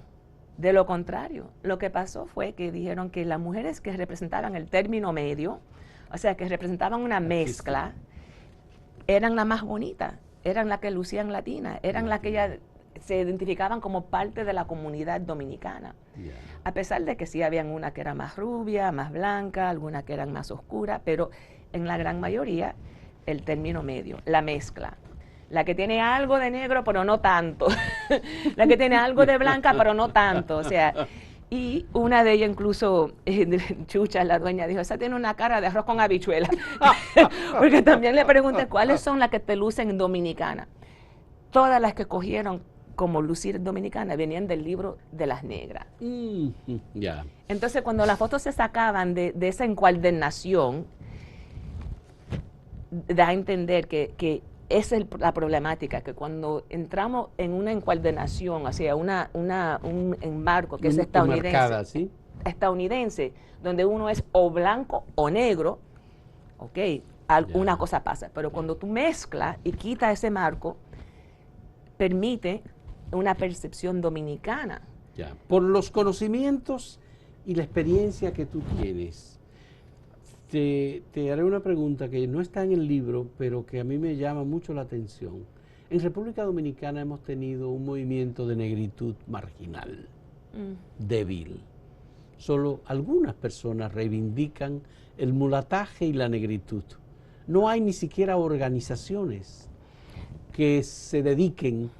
de lo contrario. Lo que pasó fue que dijeron que las mujeres que representaban el término medio, o sea, que representaban una mezcla, eran las más bonitas, eran las que lucían latinas, eran las que ya se identificaban como parte de la comunidad dominicana. Yeah. A pesar de que sí habían una que era más rubia, más blanca, algunas que eran más oscuras, pero en la gran mayoría el término medio, la mezcla. La que tiene algo de negro, pero no tanto. La que tiene algo de blanca, pero no tanto. O sea, y una de ellas incluso, Chucha, la dueña, dijo, esa tiene una cara de arroz con habichuela. Porque también le pregunté, ¿cuáles son las que te lucen dominicana? Todas las que cogieron como lucir dominicana venían del libro de las negras. Yeah. Entonces, cuando las fotos se sacaban de esa encuadernación, da a entender que esa es la problemática, que cuando entramos en una encuadernación, o sea, un enmarco que es estadounidense, ¿sí? Estadounidense, donde uno es o blanco o negro, ok, una cosa pasa. Pero cuando tú mezclas y quitas ese marco, permite una percepción dominicana. Ya. Por los conocimientos y la experiencia que tú tienes, te haré una pregunta que no está en el libro, pero que a mí me llama mucho la atención. En República Dominicana hemos tenido un movimiento de negritud marginal, débil. Solo algunas personas reivindican el mulataje y la negritud. No hay ni siquiera organizaciones que se dediquen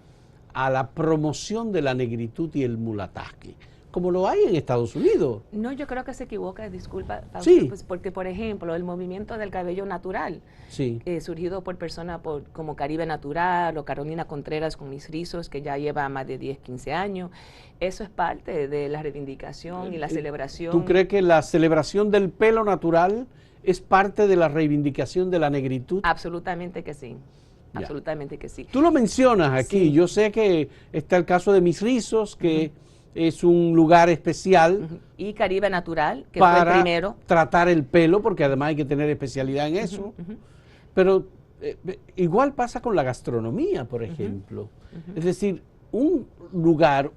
a la promoción de la negritud y el mulataje, como lo hay en Estados Unidos. No, yo creo que se equivoca, disculpa, sí, pues porque, por ejemplo, el movimiento del cabello natural, sí, surgido por personas como Caribe Natural o Carolina Contreras con Mis Rizos, que ya lleva más de 10, 15 años, eso es parte de la reivindicación y la celebración. ¿Tú crees que la celebración del pelo natural es parte de la reivindicación de la negritud? Absolutamente que sí. Absolutamente que sí. Tú lo mencionas aquí, sí. Yo sé que está el caso de Mis Rizos, que es un lugar especial. Y Caribe Natural, que fue el primero. Para tratar el pelo, porque además hay que tener especialidad en eso. Pero igual pasa con la gastronomía, por ejemplo. Es decir, un lugar,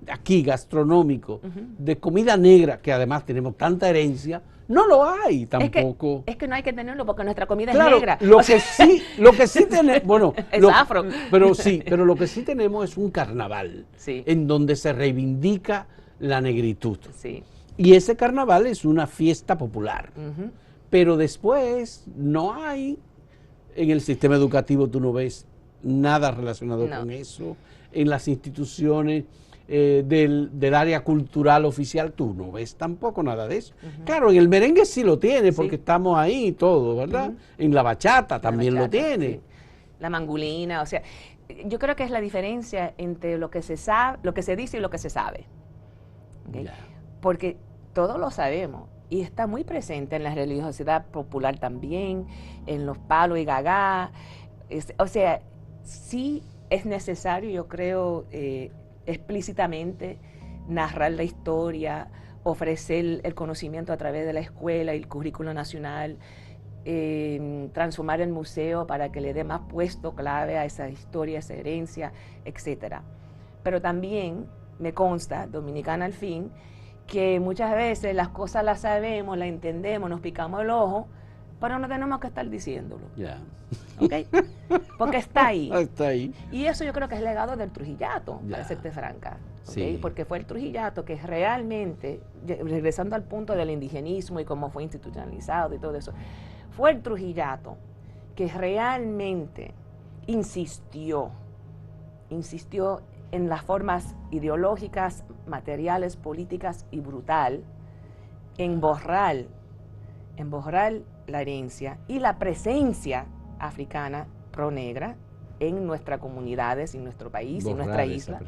aquí gastronómico, de comida negra, que además tenemos tanta herencia, no lo hay tampoco. Es que no hay que tenerlo porque nuestra comida es negra. Lo que sí tenemos, bueno, es afro. Pero lo que sí tenemos es un carnaval, sí, en donde se reivindica la negritud. Sí. Y ese carnaval es una fiesta popular. Pero después no hay, en el sistema educativo tú no ves nada relacionado con eso, en las instituciones del área cultural oficial, tú no ves tampoco nada de eso. Claro, en el merengue sí lo tiene, porque estamos ahí y todo, ¿verdad? En la bachata también lo tiene. Sí. La mangulina, o sea, yo creo que es la diferencia entre lo que se sabe, lo que se dice y lo que se sabe. ¿Okay? Porque todos lo sabemos y está muy presente en la religiosidad popular también, en los palos y gagá. O sea, sí es necesario, yo creo, explícitamente narrar la historia, ofrecer el conocimiento a través de la escuela y el currículo nacional, transformar el museo para que le dé más puesto clave a esa historia, esa herencia, etc. Pero también me consta, dominicana al fin, que muchas veces las cosas las sabemos, las entendemos, nos picamos el ojo, pero no tenemos que estar diciéndolo. Ya. ¿Okay? Porque está ahí. Está ahí. Y eso yo creo que es legado del trujillato, Ya. para serte franca. Sí. ¿Okay? Porque fue el trujillato que realmente, regresando al punto del indigenismo y cómo fue institucionalizado y todo eso, fue el trujillato que realmente insistió en las formas ideológicas, materiales, políticas y brutal, en borrar la herencia y la presencia africana pro-negra en nuestras comunidades, en nuestro país, en nuestra isla,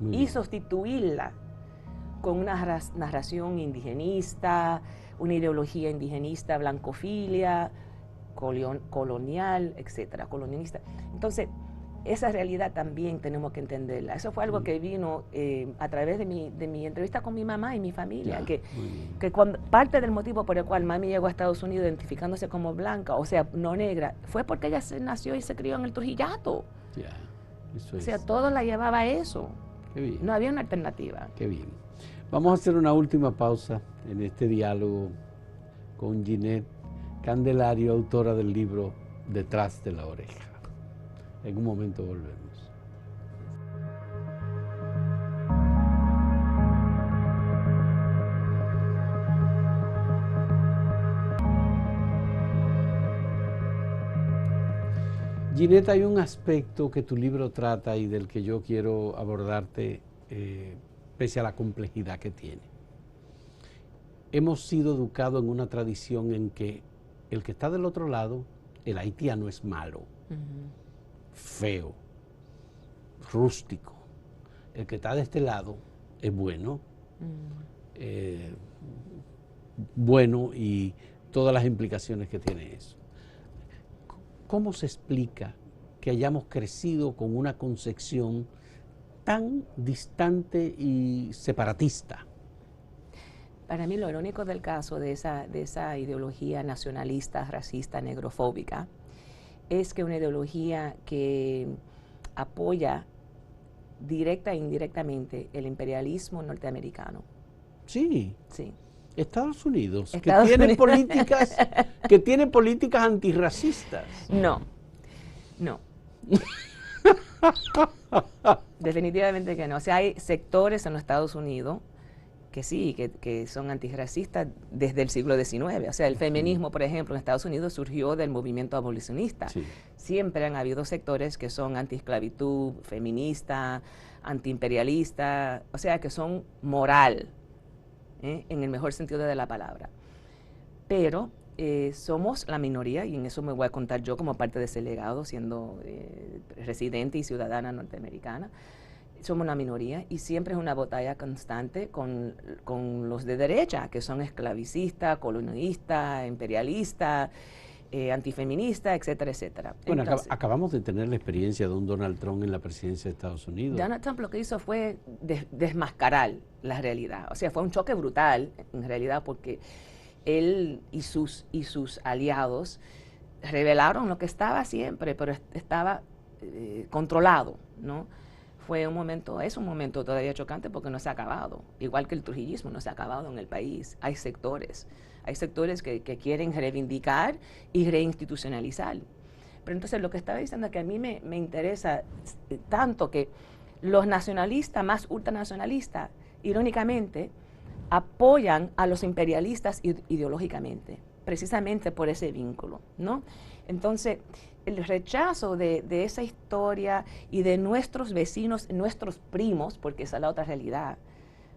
y sustituirla con una narración indigenista, una ideología indigenista, blancofilia, colonial, etcétera, colonialista. Entonces, esa realidad también tenemos que entenderla. Eso fue algo que vino a través de mi entrevista con mi mamá y mi familia, que parte del motivo por el cual mami llegó a Estados Unidos identificándose como blanca, o sea, no negra, fue porque ella nació y se crió en el Trujillato. Eso o sea, todo la llevaba a eso. Qué bien. No había una alternativa. Qué bien. Vamos a hacer una última pausa en este diálogo con Ginette Candelario, autora del libro Detrás de la oreja. En un momento volvemos. Ginette, hay un aspecto que tu libro trata y del que yo quiero abordarte pese a la complejidad que tiene. Hemos sido educados en una tradición en que el que está del otro lado, el haitiano, es malo. Feo, rústico. El que está de este lado es bueno, bueno, y todas las implicaciones que tiene eso. ¿Cómo se explica que hayamos crecido con una concepción tan distante y separatista? Para mí lo irónico del caso de esa ideología nacionalista, racista, negrofóbica, es que una ideología que apoya directa e indirectamente el imperialismo norteamericano. Sí. Sí. Estados Unidos, que tiene políticas antirracistas. No. Definitivamente que no. O sea, hay sectores en los Estados Unidos que sí, que son antirracistas desde el siglo XIX. O sea, el feminismo, por ejemplo, en Estados Unidos surgió del movimiento abolicionista. Sí. Siempre han habido sectores que son antiesclavitud, feminista, antiimperialista, o sea, que son moral, en el mejor sentido de la palabra. Pero somos la minoría, y en eso me voy a contar yo como parte de ese legado, siendo residente y ciudadana norteamericana. Somos una minoría y siempre es una batalla constante con los de derecha, que son esclavicistas, colonialistas, imperialistas, antifeministas, etcétera, etcétera. Bueno, entonces, acabamos de tener la experiencia de un Donald Trump en la presidencia de Estados Unidos. Donald Trump lo que hizo fue desmascarar la realidad. O sea, fue un choque brutal, en realidad, porque él y sus aliados revelaron lo que estaba siempre, pero estaba controlado, ¿no? Es un momento todavía chocante porque no se ha acabado, igual que el trujillismo no se ha acabado en el país. Hay sectores que quieren reivindicar y reinstitucionalizar. Pero entonces lo que estaba diciendo es que a mí me interesa tanto que los nacionalistas más ultranacionalistas, irónicamente, apoyan a los imperialistas ideológicamente, precisamente por ese vínculo, ¿no? Entonces, el rechazo de esa historia y de nuestros vecinos, nuestros primos, porque esa es la otra realidad,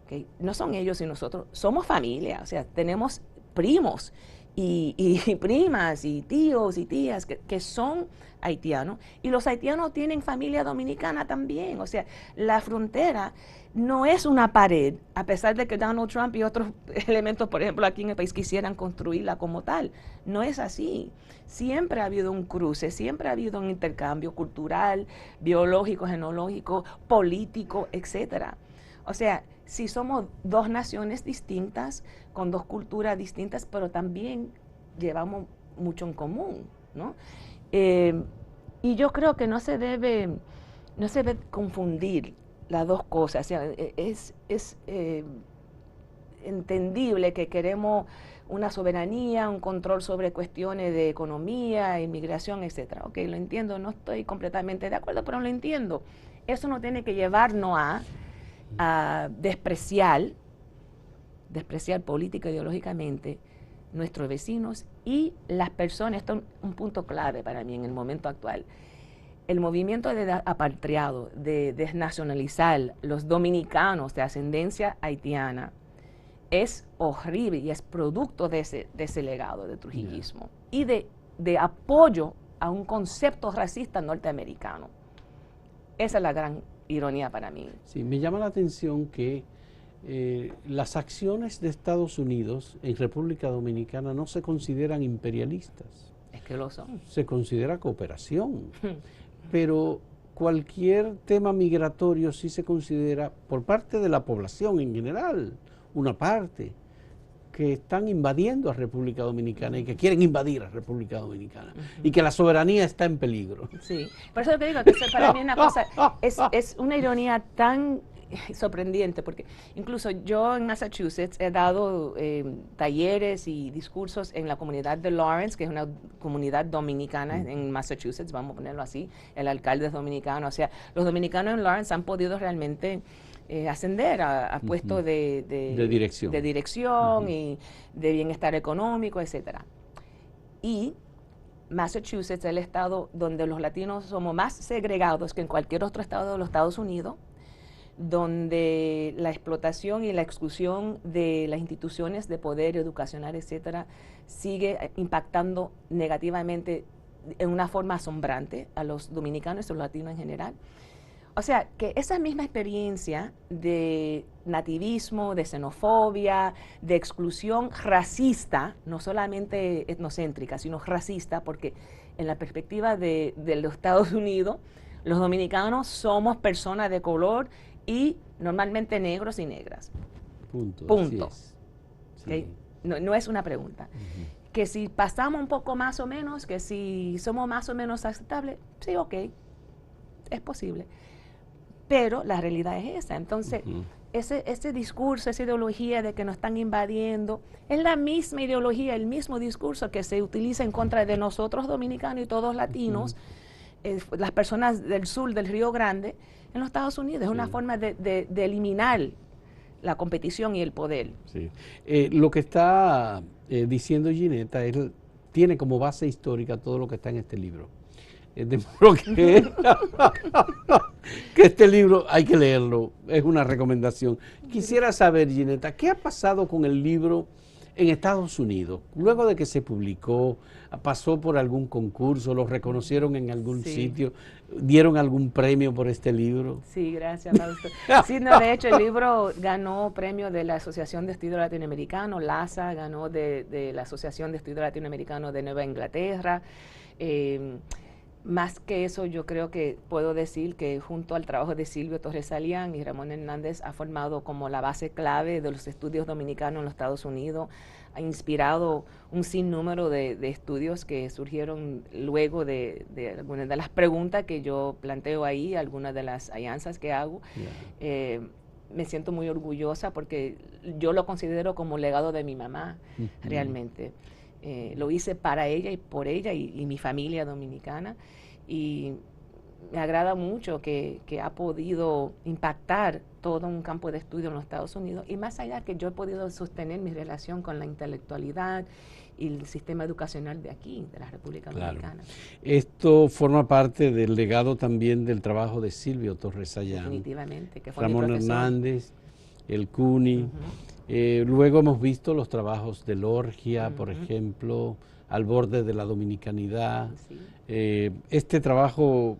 ¿okay? No son ellos y nosotros, somos familia, o sea, tenemos primos y primas y tíos y tías que son haitianos, y los haitianos tienen familia dominicana también. O sea, la frontera no es una pared, a pesar de que Donald Trump y otros elementos, por ejemplo, aquí en el país quisieran construirla como tal. No es así. Siempre ha habido un cruce, siempre ha habido un intercambio cultural, biológico, genológico, político, etcétera. O sea, si somos dos naciones distintas, con dos culturas distintas, pero también llevamos mucho en común, ¿no? Y yo creo que no se debe confundir las dos cosas. O sea, es entendible que queremos una soberanía, un control sobre cuestiones de economía, inmigración, etcétera. Ok, lo entiendo, no estoy completamente de acuerdo, pero lo entiendo. Eso no tiene que llevarnos a despreciar política ideológicamente nuestros vecinos y las personas. Esto es un punto clave para mí en el momento actual. El movimiento de apatriado, de desnacionalizar los dominicanos de ascendencia haitiana, es horrible y es producto de ese legado de trujillismo y de apoyo a un concepto racista norteamericano. Esa es la gran ironía para mí. Sí, me llama la atención que las acciones de Estados Unidos en República Dominicana no se consideran imperialistas. Es que lo son. Se considera cooperación. Pero cualquier tema migratorio sí se considera, por parte de la población en general, una parte que están invadiendo a República Dominicana y que quieren invadir a República Dominicana y que la soberanía está en peligro. Sí, por eso te digo que para mí una cosa, es una ironía tan sorprendente, porque incluso yo en Massachusetts he dado talleres y discursos en la comunidad de Lawrence, que es una comunidad dominicana en Massachusetts, vamos a ponerlo así, el alcalde es dominicano. O sea, los dominicanos en Lawrence han podido realmente ascender a puestos de dirección y de bienestar económico, etcétera. Y Massachusetts es el estado donde los latinos somos más segregados que en cualquier otro estado de los Estados Unidos, donde la explotación y la exclusión de las instituciones de poder educacional, etcétera, sigue impactando negativamente en una forma asombrante a los dominicanos y a los latinos en general. O sea, que esa misma experiencia de nativismo, de xenofobia, de exclusión racista, no solamente etnocéntrica, sino racista, porque en la perspectiva de los Estados Unidos, los dominicanos somos personas de color y normalmente negros y negras. Punto. Sí. ¿Okay? No es una pregunta. Que si pasamos un poco más o menos, que si somos más o menos aceptables, sí, ok, es posible. Pero la realidad es esa. Entonces, ese discurso, esa ideología de que nos están invadiendo, es la misma ideología, el mismo discurso que se utiliza en contra de nosotros dominicanos y todos latinos, las personas del sur del Río Grande, en los Estados Unidos. Es una forma de eliminar la competición y el poder. Sí. Lo que está diciendo Ginetta tiene como base histórica todo lo que está en este libro. De modo que este libro hay que leerlo, es una recomendación. Quisiera saber, Ginetta, ¿qué ha pasado con el libro en Estados Unidos? Luego de que se publicó, pasó por algún concurso, lo reconocieron en algún sitio, dieron algún premio por este libro. Sí, gracias, Fausto. Sí, no, de hecho el libro ganó premio de la Asociación de Estudios Latinoamericanos, LASA, ganó de la Asociación de Estudios Latinoamericanos de Nueva Inglaterra. Más que eso, yo creo que puedo decir que junto al trabajo de Silvio Torres Salián y Ramón Hernández ha formado como la base clave de los estudios dominicanos en los Estados Unidos, ha inspirado un sinnúmero de estudios que surgieron luego de algunas de las preguntas que yo planteo ahí, algunas de las alianzas que hago. Me siento muy orgullosa porque yo lo considero como legado de mi mamá, realmente. Lo hice para ella y por ella y mi familia dominicana, y me agrada mucho que ha podido impactar todo un campo de estudio en los Estados Unidos, y más allá que yo he podido sostener mi relación con la intelectualidad y el sistema educacional de aquí, de la República Dominicana. Esto forma parte del legado también del trabajo de Silvio Torres Salián. Definitivamente. Que fue Ramón Hernández, el CUNY, Luego hemos visto los trabajos de Lorgia, por Ujú. ejemplo, Al borde de la dominicanidad. Sí. Este trabajo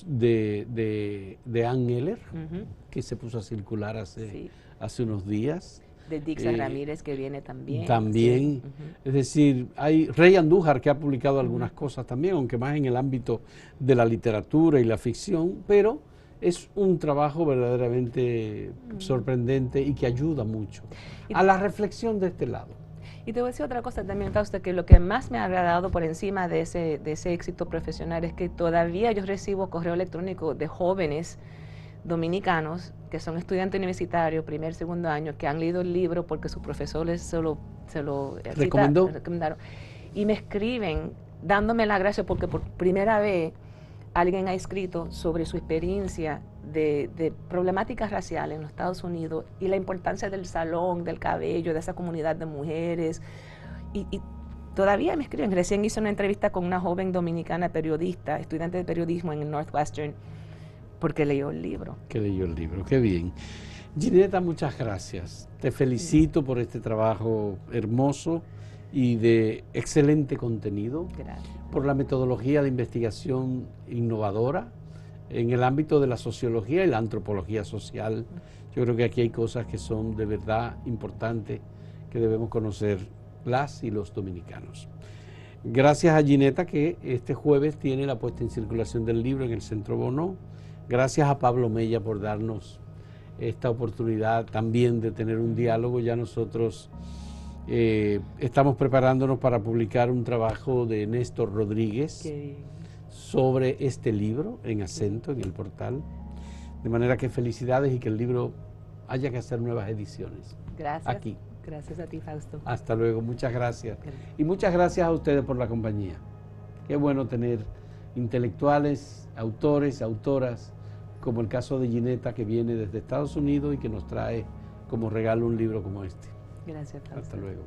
de Ann Eller, Ujú. que se puso a circular Sí. hace unos días. De Dixon Eh, Ramírez, que viene también. También, Sí. Ujú. es decir, hay Rey Andújar, que ha publicado algunas Ujú. cosas también, aunque más en el ámbito de la literatura y la ficción, pero es un trabajo verdaderamente sorprendente y que ayuda mucho Y, a la reflexión de este lado. y te voy a decir otra cosa también, Fausto, que lo que más me ha agradado por encima de ese éxito profesional es que todavía yo recibo correo electrónico de jóvenes dominicanos que son estudiantes universitarios, primer, segundo año, que han leído el libro porque sus profesores se lo recomendaron. Y me escriben dándome las gracias porque por primera vez alguien ha escrito sobre su experiencia de problemáticas raciales en los Estados Unidos y la importancia del salón, del cabello, de esa comunidad de mujeres. Y todavía me escriben. Recién hice una entrevista con una joven dominicana periodista, estudiante de periodismo en el Northwestern, porque leyó el libro. Que leyó el libro, qué bien. Ginetta, muchas gracias. Te felicito por este trabajo hermoso y de excelente contenido. Gracias. Por la metodología de investigación innovadora en el ámbito de la sociología y la antropología social. Yo creo que aquí hay cosas que son de verdad importantes que debemos conocer las y los dominicanos. Gracias a Ginetta, que este jueves tiene la puesta en circulación del libro en el Centro Bonó. Gracias a Pablo Mella por darnos esta oportunidad también de tener un diálogo. Ya nosotros estamos preparándonos para publicar un trabajo de Néstor Rodríguez sobre este libro en Acento, en el portal. De manera que felicidades y que el libro haya que hacer nuevas ediciones. Gracias. Aquí. Gracias a ti, Fausto. Hasta luego, muchas gracias. Y muchas gracias a ustedes por la compañía. Qué bueno tener intelectuales, autores, autoras, como el caso de Ginetta, que viene desde Estados Unidos y que nos trae como regalo un libro como este. Gracias, Fausto. Hasta luego.